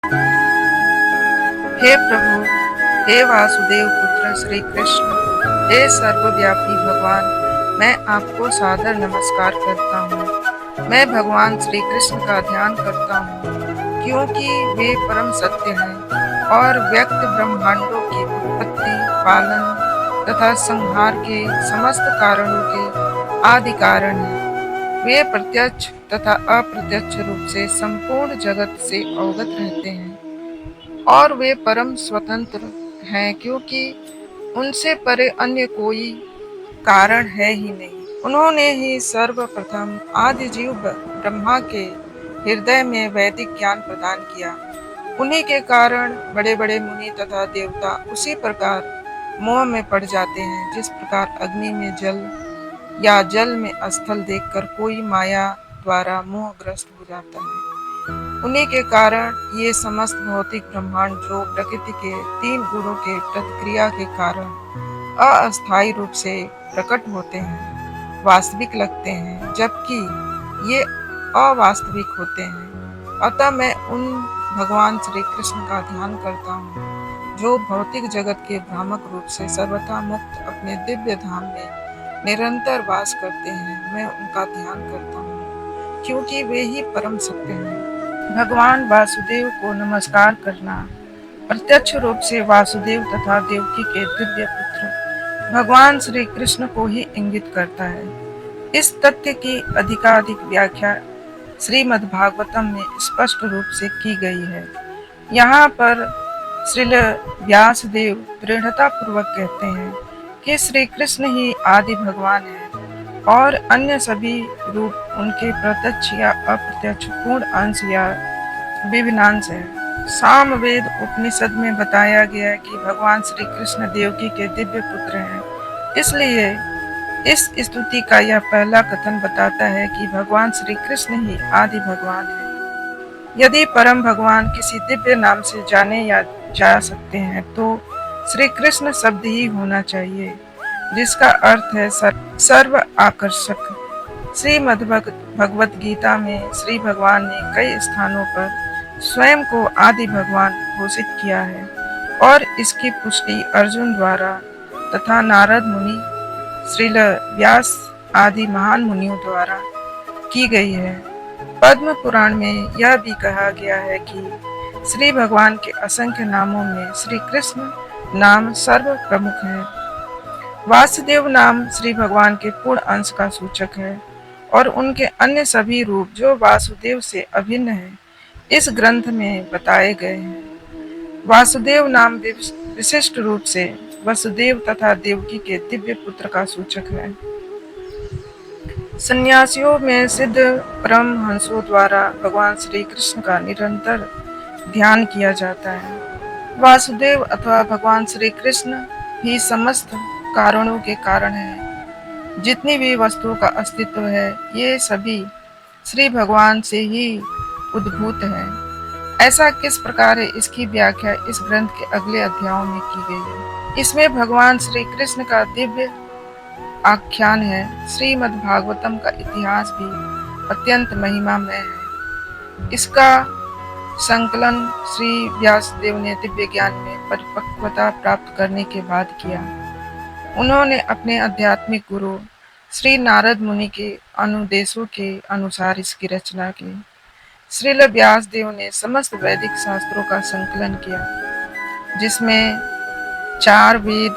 हे प्रभु, हे वासुदेव पुत्र श्री कृष्ण, हे सर्वव्यापी भगवान, मैं आपको सादर नमस्कार करता हूँ। मैं भगवान श्री कृष्ण का ध्यान करता हूँ क्योंकि वे परम सत्य हैं और व्यक्त ब्रह्मांडों की उत्पत्ति, पालन तथा संहार के समस्त कारणों के आदि कारण हैं। वे प्रत्यक्ष तथा अप्रत्यक्ष रूप से संपूर्ण जगत से अवगत रहते हैं और वे परम स्वतंत्र हैं क्योंकि उनसे परे अन्य कोई कारण है ही नहीं। उन्होंने ही सर्वप्रथम आदि जीव ब्रह्मा के हृदय में वैदिक ज्ञान प्रदान किया। उन्हीं के कारण बड़े बड़े मुनि तथा देवता उसी प्रकार मोह में पड़ जाते हैं जिस प्रकार अग्नि में जल या जल में स्थल देखकर कोई माया द्वारा मोहग्रस्त हो जाता है। उन्हीं के कारण ये समस्त भौतिक ब्रह्मांड जो प्रकृति के 3 गुणों के प्रतिक्रिया के कारण अस्थायी रूप से प्रकट होते हैं, वास्तविक लगते हैं, जबकि ये अवास्तविक होते हैं। अतः मैं उन भगवान श्री कृष्ण का ध्यान करता हूँ जो भौतिक जगत के भ्रामक रूप से सर्वथा मुक्त अपने दिव्य धाम में निरंतर वास करते हैं। मैं उनका ध्यान करता हूँ क्योंकि वे ही परम सत्य हैं। भगवान वासुदेव को नमस्कार करना प्रत्यक्ष रूप से वासुदेव तथा देवकी के दिव्य पुत्र भगवान श्री कृष्ण को ही इंगित करता है। इस तथ्य की अधिकाधिक व्याख्या श्रीमद्भागवतम में स्पष्ट रूप से की गई है। यहाँ पर श्रील व्यासदेव दृढ़ता पूर्वक कहते हैं कि श्री कृष्ण ही आदि भगवान है और अन्य सभी रूप उनके प्रत्यक्ष या अप्रत्यक्ष पूर्ण अंश या विभिन्नांश है। सामवेद उपनिषद में बताया गया है कि भगवान श्री कृष्ण देवकी के दिव्य पुत्र हैं। इसलिए इस स्तुति का यह पहला कथन बताता है कि भगवान श्री कृष्ण ही आदि भगवान है। यदि परम भगवान किसी दिव्य नाम से जाने या जा सकते हैं तो श्री कृष्ण शब्द ही होना चाहिए, जिसका अर्थ है सर्व आकर्षक। श्रीमद् भगवत गीता में श्री भगवान ने कई स्थानों पर स्वयं को आदि भगवान घोषित किया है और इसकी पुष्टि अर्जुन द्वारा तथा नारद मुनि, श्रील व्यास आदि महान मुनियों द्वारा की गई है। पद्म पुराण में यह भी कहा गया है कि श्री भगवान के असंख्य नामों में श्री कृष्ण नाम सर्व प्रमुख है। वासुदेव नाम श्री भगवान के पूर्ण अंश का सूचक है और उनके अन्य सभी रूप जो वासुदेव से अभिन्न है इस ग्रंथ में बताए गए हैं। वासुदेव नाम विशिष्ट रूप से वसुदेव तथा देवकी के दिव्य पुत्र का सूचक है। सन्यासियों में सिद्ध परमहंसों द्वारा भगवान श्री कृष्ण का निरंतर ध्यान किया जाता है। वासुदेव अथवा भगवान श्री कृष्ण ही समस्त कारणों के कारण है। जितनी भी वस्तुओं का अस्तित्व है ये सभी श्री भगवान से ही उद्भूत है। ऐसा किस प्रकार है इसकी व्याख्या इस ग्रंथ के अगले अध्यायों में की गई है। इसमें भगवान श्री कृष्ण का दिव्य आख्यान है। श्रीमद् भागवतम का इतिहास भी अत्यंत महिमामय है। इसका संकलन श्री व्यासदेव ने दिव्य ज्ञान में परिपक्वता प्राप्त करने के बाद किया। उन्होंने अपने आध्यात्मिक गुरु श्री नारद मुनि के अनुदेशों के अनुसार इसकी रचना की। श्रील व्यासदेव ने समस्त वैदिक शास्त्रों का संकलन किया, जिसमें 4 वेद,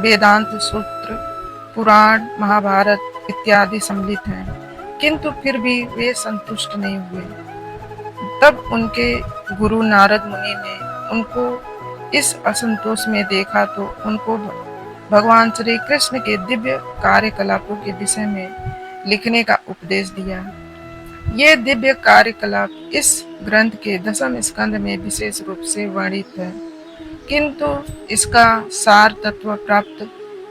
वेदांत सूत्र, पुराण, महाभारत इत्यादि सम्मिलित हैं। किंतु फिर भी वे संतुष्ट नहीं हुए। तब उनके गुरु नारद मुनि ने उनको इस असंतोष में देखा तो उनको भगवान श्री कृष्ण के दिव्य कार्यकलापों के विषय में लिखने का उपदेश दिया। ये दिव्य कार्यकलाप इस ग्रंथ के 10वें स्कंद में विशेष रूप से वर्णित है, किंतु इसका सार तत्व प्राप्त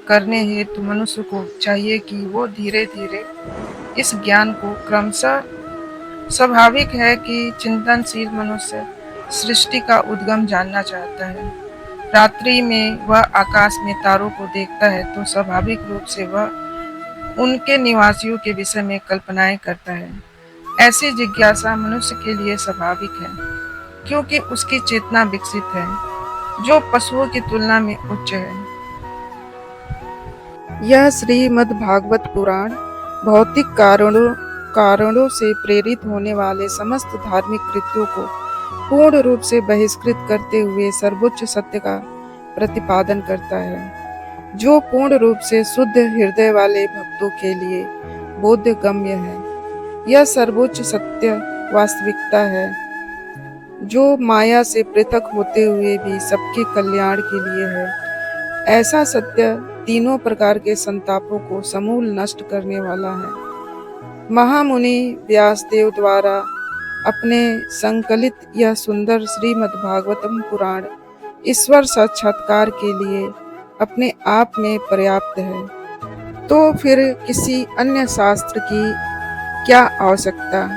करने हेतु मनुष्य को चाहिए कि वो धीरे धीरे इस ज्ञान को क्रमशः। स्वाभाविक है कि चिंतनशील मनुष्य सृष्टि का उद्गम जानना चाहता है। रात्रि में वह आकाश में तारों को देखता है तो स्वाभाविक रूप से वह उनके निवासियों के विषय में कल्पनाएं करता है। ऐसी जिज्ञासा मनुष्य के लिए स्वाभाविक है, क्योंकि उसकी चेतना विकसित है, जो पशुओं की तुलना में उच्च है। यह श्रीमद् भागवत पुराण भौतिक कारणों से प्रेरित होने वाले समस्त धार्मिक कृत्यों को पूर्ण रूप से बहिष्कृत करते हुए सर्वोच्च सत्य का प्रतिपादन करता है, जो पूर्ण रूप से शुद्ध हृदय वाले भक्तों के लिए बोधगम्य है। यह सर्वोच्च सत्य वास्तविकता है, जो माया से पृथक होते हुए भी सबके कल्याण के लिए है। ऐसा सत्य तीनों प्रकार के संतापों को समूल नष्ट करने वाला है। महामुनि व्यासदेव द्वारा अपने संकलित यह सुंदर श्रीमद् भागवतम पुराण ईश्वर साक्षात्कार के लिए अपने आप में पर्याप्त है, तो फिर किसी अन्य शास्त्र की क्या आवश्यकता।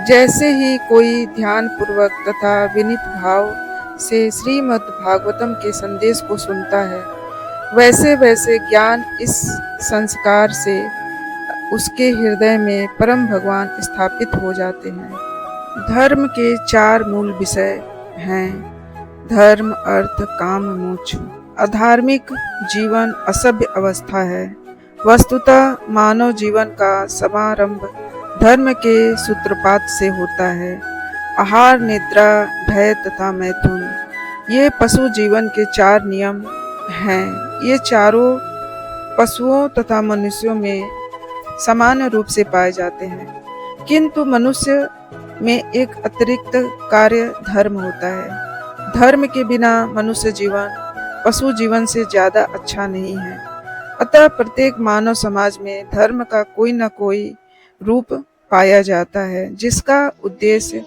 जैसे ही कोई ध्यान पूर्वक तथा विनीत भाव से श्रीमद् भागवतम के संदेश को सुनता है, वैसे वैसे ज्ञान इस संस्कार से उसके हृदय में परम भगवान स्थापित हो जाते हैं। धर्म के 4 मूल विषय हैं: धर्म, अर्थ, काम, मोक्ष। अधार्मिक जीवन असभ्य अवस्था है। वस्तुतः मानव जीवन का समारंभ धर्म के सूत्रपात से होता है। आहार, निद्रा, भय तथा मैथुन, ये पशु जीवन के 4 नियम हैं। ये चारों पशुओं तथा मनुष्यों में समान रूप से पाए जाते हैं, किंतु मनुष्य में एक अतिरिक्त कार्य धर्म होता है। धर्म के बिना मनुष्य जीवन पशु जीवन से ज्यादा अच्छा नहीं है। अतः प्रत्येक मानव समाज में धर्म का कोई न कोई रूप पाया जाता है, जिसका उद्देश्य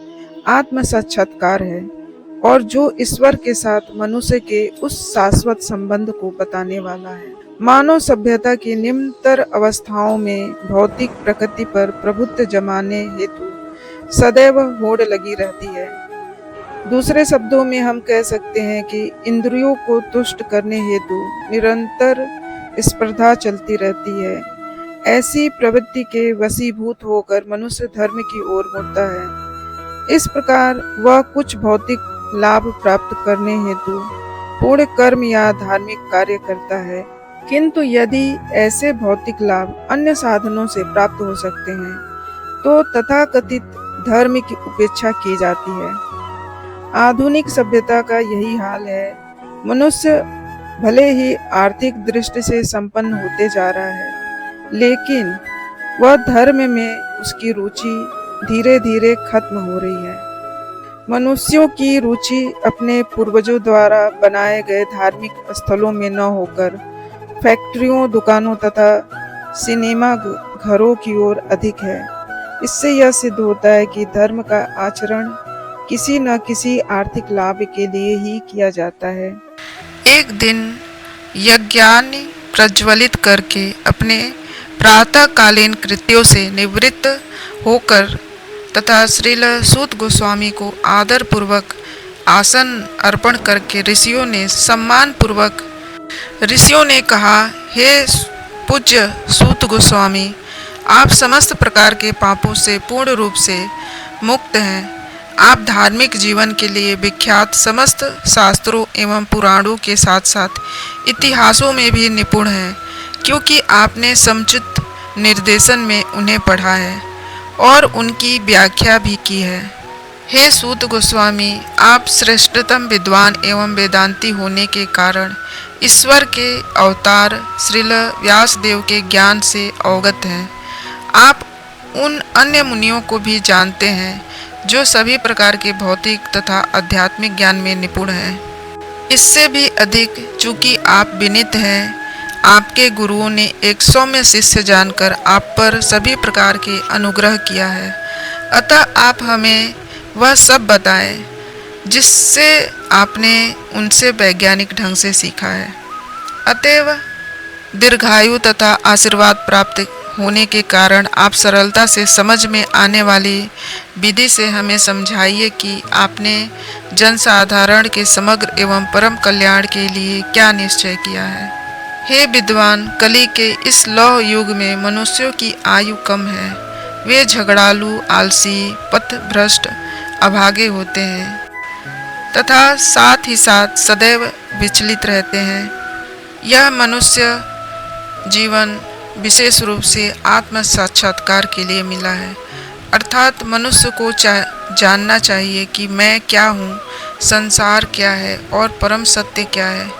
आत्म साक्षात्कार है और जो ईश्वर के साथ मनुष्य के उस शाश्वत संबंध को बताने वाला है। मानव सभ्यता की निम्नतर अवस्थाओं में भौतिक प्रकृति पर प्रभुत्व जमाने हेतु सदैव होड़ लगी रहती है। दूसरे शब्दों में हम कह सकते हैं कि इंद्रियों को तुष्ट करने हेतु निरंतर स्पर्धा चलती रहती है। ऐसी प्रवृत्ति के वशीभूत होकर मनुष्य धर्म की ओर मुड़ता है। इस प्रकार वह कुछ भौतिक लाभ प्राप्त करने हेतु पूर्ण कर्म या धार्मिक कार्य करता है, किंतु यदि ऐसे भौतिक लाभ अन्य साधनों से प्राप्त हो सकते हैं, तो तथाकथित धर्म की उपेक्षा की जाती है। आधुनिक सभ्यता का यही हाल है। मनुष्य भले ही आर्थिक दृष्टि से संपन्न होते जा रहा है, लेकिन वह धर्म में उसकी रुचि धीरे धीरे खत्म हो रही है। मनुष्यों की रुचि अपने पूर्वजों द्वारा बनाए गए धार्मिक स्थलों में न होकर फैक्ट्रियों, दुकानों तथा सिनेमा घरों की ओर अधिक है। इससे यह सिद्ध होता है कि धर्म का आचरण किसी न किसी आर्थिक लाभ के लिए ही किया जाता है। एक दिन यज्ञाग्नि प्रज्वलित करके अपने प्रातःकालीन कृत्यों से निवृत्त होकर तथा श्रील सूत गोस्वामी को आदर पूर्वक आसन अर्पण करके ऋषियों ने कहा, हे पूज्य सूत गोस्वामी, आप समस्त प्रकार के पापों से पूर्ण रूप से मुक्त हैं। आप धार्मिक जीवन के लिए विख्यात समस्त शास्त्रों एवं पुराणों के साथ साथ इतिहासों में भी निपुण हैं, क्योंकि आपने समुचित निर्देशन में उन्हें पढ़ा है और उनकी व्याख्या भी की है। हे सूत गोस्वामी, आप श्रेष्ठतम विद्वान एवं वेदांती होने के कारण ईश्वर के अवतार श्रील व्यासदेव के ज्ञान से अवगत हैं। आप उन अन्य मुनियों को भी जानते हैं जो सभी प्रकार के भौतिक तथा आध्यात्मिक ज्ञान में निपुण हैं। इससे भी अधिक चूंकि आप विनीत हैं, आपके गुरुओं ने एक सौम्य शिष्य जानकर आप पर सभी प्रकार के अनुग्रह किया है। अतः आप हमें वह सब बताएं जिससे आपने उनसे वैज्ञानिक ढंग से सीखा है। अतएव दीर्घायु तथा आशीर्वाद प्राप्त होने के कारण आप सरलता से समझ में आने वाली विधि से हमें समझाइए कि आपने जनसाधारण के समग्र एवं परम कल्याण के लिए क्या निश्चय किया है। हे विद्वान, कली के इस लौह युग में मनुष्यों की आयु कम है। वे झगड़ालू, आलसी, पथभ्रष्ट, अभागे होते हैं। तथा साथ ही साथ सदैव विचलित रहते हैं। यह मनुष्य जीवन विशेष रूप से आत्म साक्षात्कार के लिए मिला है, अर्थात मनुष्य को जानना चाहिए कि मैं क्या हूँ, संसार क्या है और परम सत्य क्या है।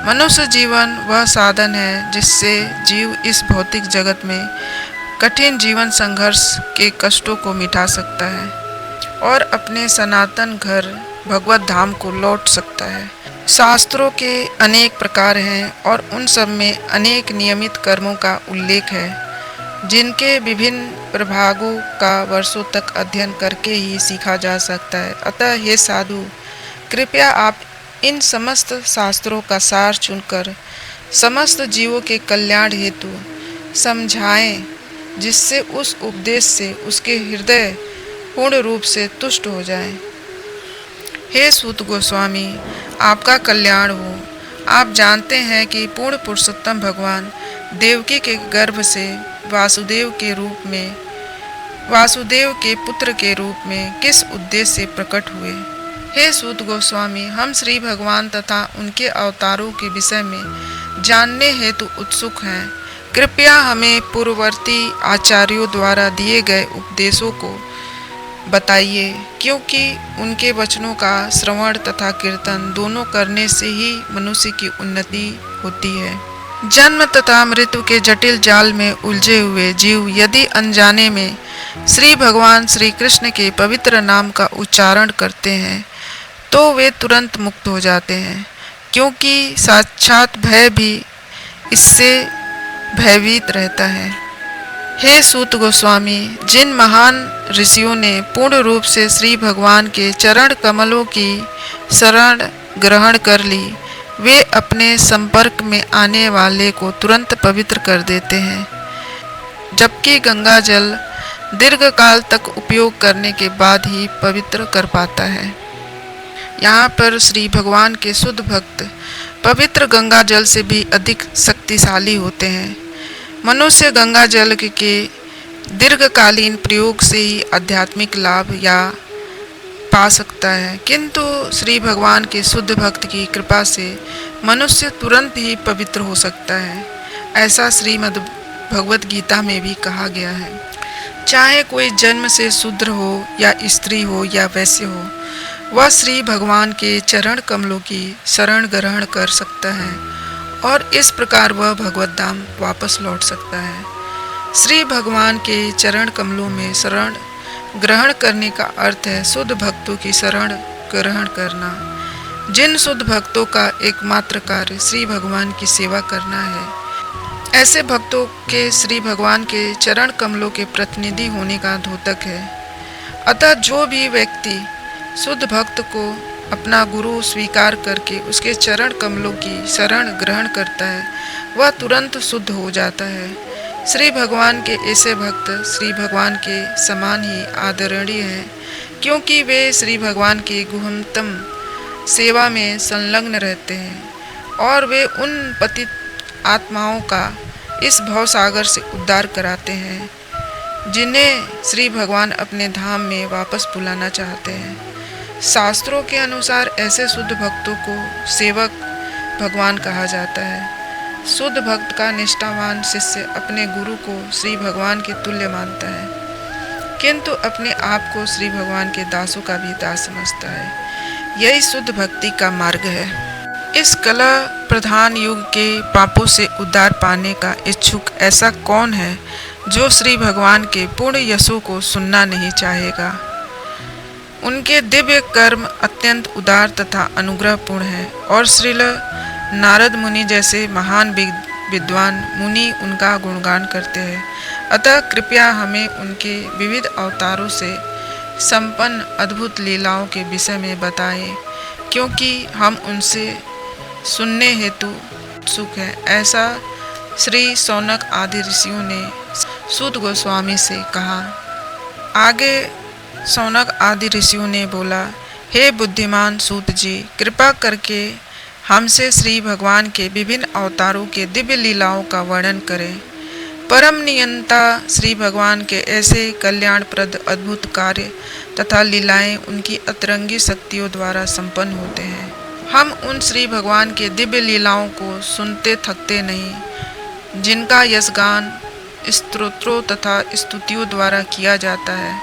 मनुष्य जीवन वह साधन है जिससे जीव इस भौतिक जगत में कठिन जीवन संघर्ष के कष्टों को मिटा सकता है और अपने सनातन घर भगवत धाम को लौट सकता है। शास्त्रों के अनेक प्रकार हैं और उन सब में अनेक नियमित कर्मों का उल्लेख है, जिनके विभिन्न प्रभागों का वर्षों तक अध्ययन करके ही सीखा जा सकता है। अतः हे साधु, कृपया आप इन समस्त शास्त्रों का सार चुनकर समस्त जीवों के कल्याण हेतु समझाएं, जिससे उस उपदेश से उसके हृदय पूर्ण रूप से तुष्ट हो जाए। हे सूत गोस्वामी, आपका कल्याण हो। आप जानते हैं कि पूर्ण पुरुषोत्तम भगवान देवकी के गर्भ से वासुदेव के पुत्र के रूप में किस उद्देश्य से प्रकट हुए। हे सूत गोस्वामी, हम श्री भगवान तथा उनके अवतारों के विषय में जानने हेतु उत्सुक हैं। कृपया हमें पूर्ववर्ती आचार्यों द्वारा दिए गए उपदेशों को बताइए, क्योंकि उनके वचनों का श्रवण तथा कीर्तन दोनों करने से ही मनुष्य की उन्नति होती है। जन्म तथा मृत्यु के जटिल जाल में उलझे हुए जीव यदि अनजाने में श्री भगवान श्री कृष्ण के पवित्र नाम का उच्चारण करते हैं तो वे तुरंत मुक्त हो जाते हैं, क्योंकि साक्षात भय भी इससे भयभीत रहता है। हे सूत गोस्वामी, जिन महान ऋषियों ने पूर्ण रूप से श्री भगवान के चरण कमलों की शरण ग्रहण कर ली, वे अपने संपर्क में आने वाले को तुरंत पवित्र कर देते हैं, जबकि गंगा जल दीर्घ काल तक उपयोग करने के बाद ही पवित्र कर पाता है। यहाँ पर श्री भगवान के शुद्ध भक्त पवित्र गंगा जल से भी अधिक शक्तिशाली होते हैं। मनुष्य गंगा जल के दीर्घकालीन प्रयोग से ही आध्यात्मिक लाभ या पा सकता है, किंतु श्री भगवान के शुद्ध भक्त की कृपा से मनुष्य तुरंत ही पवित्र हो सकता है। ऐसा श्रीमद् भगवत गीता में भी कहा गया है। चाहे कोई जन्म से शूद्र हो या स्त्री हो या वैश्य हो, वह श्री भगवान के चरण कमलों की शरण ग्रहण कर सकता है और इस प्रकार वह भगवत धाम वापस लौट सकता है। श्री भगवान के चरण कमलों में शरण ग्रहण करने का अर्थ है शुद्ध भक्तों की शरण ग्रहण करना। जिन शुद्ध भक्तों का एकमात्र कार्य श्री भगवान की सेवा करना है, ऐसे भक्तों के श्री भगवान के चरण कमलों के प्रतिनिधि होने का द्योतक है। अतः जो भी व्यक्ति शुद्ध भक्त को अपना गुरु स्वीकार करके उसके चरण कमलों की शरण ग्रहण करता है, वह तुरंत शुद्ध हो जाता है। श्री भगवान के ऐसे भक्त श्री भगवान के समान ही आदरणीय हैं, क्योंकि वे श्री भगवान की गुहमतम सेवा में संलग्न रहते हैं और वे उन पतित आत्माओं का इस भव सागर से उद्धार कराते हैं, जिन्हें श्री भगवान अपने धाम में वापस बुलाना चाहते हैं। शास्त्रों के अनुसार ऐसे शुद्ध भक्तों को सेवक भगवान कहा जाता है। शुद्ध भक्त का निष्ठावान शिष्य अपने गुरु को श्री भगवान के तुल्य मानता है, किंतु अपने आप को श्री भगवान के दासों का भी दास समझता है। यही शुद्ध भक्ति का मार्ग है। इस कला प्रधान युग के पापों से उद्धार पाने का इच्छुक ऐसा कौन है जो श्री भगवान के पूर्ण यशों को सुनना नहीं चाहेगा। उनके दिव्य कर्म अत्यंत उदार तथा अनुग्रहपूर्ण है और श्रील नारद मुनि जैसे महान विद्वान मुनि उनका गुणगान करते हैं। अतः कृपया हमें उनके विविध अवतारों से संपन्न अद्भुत लीलाओं के विषय में बताएं, क्योंकि हम उनसे सुनने हेतु उत्सुक हैं। ऐसा श्री शौनक आदि ऋषियों ने सूत गोस्वामी से कहा। आगे शौनक आदि ऋषियों ने बोला, हे बुद्धिमान सूत जी, कृपा करके हमसे श्री भगवान के विभिन्न अवतारों के दिव्य लीलाओं का वर्णन करें। परम नियंता श्री भगवान के ऐसे कल्याणप्रद अद्भुत कार्य तथा लीलाएं उनकी अतरंगी शक्तियों द्वारा संपन्न होते हैं। हम उन श्री भगवान के दिव्य लीलाओं को सुनते थकते नहीं, जिनका यशगान स्तोत्रों तथा स्तुतियों द्वारा किया जाता है।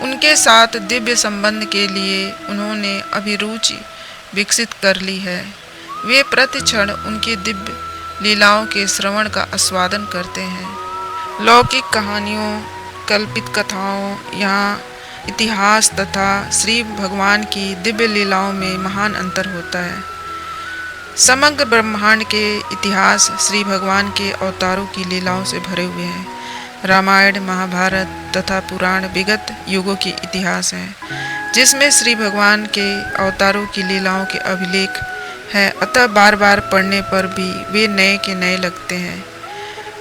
उनके साथ दिव्य संबंध के लिए उन्होंने अभिरुचि विकसित कर ली है। वे प्रतिक्षण उनकी दिव्य लीलाओं के श्रवण का आस्वादन करते हैं। लौकिक कहानियों, कल्पित कथाओं या इतिहास तथा श्री भगवान की दिव्य लीलाओं में महान अंतर होता है। समग्र ब्रह्मांड के इतिहास श्री भगवान के अवतारों की लीलाओं से भरे हुए हैं। रामायण, महाभारत तथा पुराण विगत युगों की इतिहास हैं, जिसमें श्री भगवान के अवतारों की लीलाओं के अभिलेख है। अतः बार बार पढ़ने पर भी वे नए के नए लगते हैं।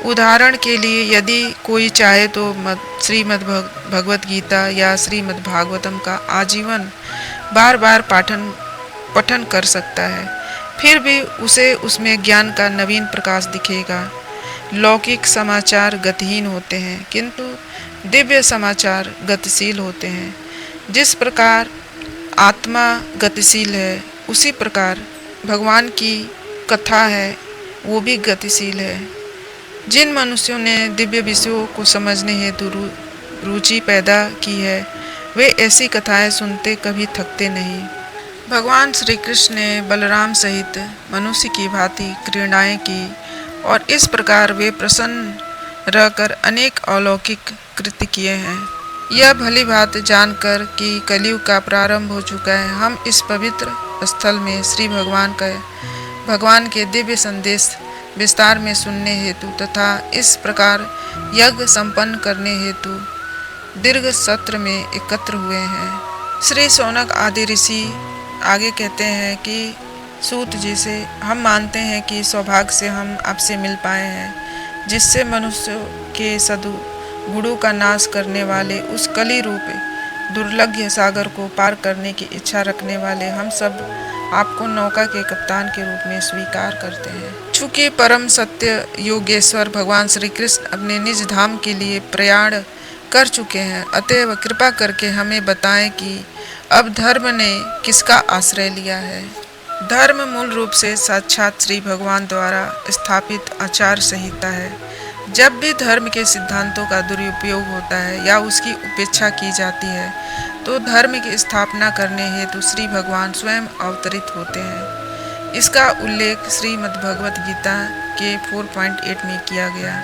उदाहरण के लिए यदि कोई चाहे तो श्रीमद् भगवत गीता या श्रीमद् भागवतम का आजीवन बार बार पठन कर सकता है, फिर भी उसे उसमें ज्ञान का नवीन प्रकाश दिखेगा। लौकिक समाचार गतिहीन होते हैं, किंतु दिव्य समाचार गतिशील होते हैं। जिस प्रकार आत्मा गतिशील है, उसी प्रकार भगवान की कथा है, वो भी गतिशील है। जिन मनुष्यों ने दिव्य विषयों को समझने हेतु रुचि पैदा की है, वे ऐसी कथाएं सुनते कभी थकते नहीं। भगवान श्री कृष्ण ने बलराम सहित मनुष्य की भांति क्रीड़ाएं की और इस प्रकार वे प्रसन्न रहकर अनेक अलौकिक कृत्य किए हैं। यह भली बात जानकर कि कलयुग का प्रारंभ हो चुका है, हम इस पवित्र स्थल में श्री भगवान के दिव्य संदेश विस्तार में सुनने हेतु तथा इस प्रकार यज्ञ संपन्न करने हेतु दीर्घ सत्र में एकत्र हुए हैं। श्री शौनक आदि ऋषि आगे कहते हैं कि सूत जी से हम मानते हैं कि सौभाग्य से हम आपसे मिल पाए हैं, जिससे मनुष्य के सद्गुणों का नाश करने वाले उस कली रूप दुर्लभ सागर को पार करने की इच्छा रखने वाले हम सब आपको नौका के कप्तान के रूप में स्वीकार करते हैं। चूँकि परम सत्य योगेश्वर भगवान श्री कृष्ण अपने निज धाम के लिए प्रयाण कर चुके हैं, अतएव कृपा करके हमें बताएं कि अब धर्म ने किसका आश्रय लिया है। धर्म मूल रूप से साक्षात श्री भगवान द्वारा स्थापित आचार संहिता है। जब भी धर्म के सिद्धांतों का दुरुपयोग होता है या उसकी उपेक्षा की जाती है, तो धर्म की स्थापना करने हेतु श्री भगवान स्वयं अवतरित होते हैं। इसका उल्लेख श्रीमद् भगवत गीता के 4.8 में किया गया।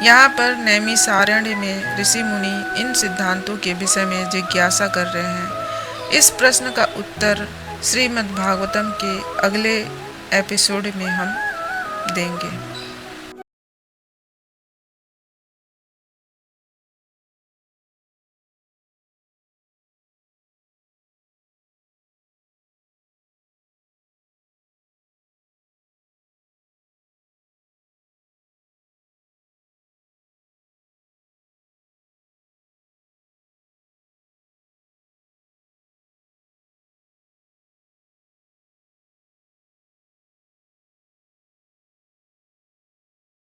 यहाँ पर नैमिषारण्य में ऋषि मुनि इन सिद्धांतों के विषय में जिज्ञासा कर रहे हैं। इस प्रश्न का उत्तर श्रीमद् भागवतम के अगले एपिसोड में हम देंगे।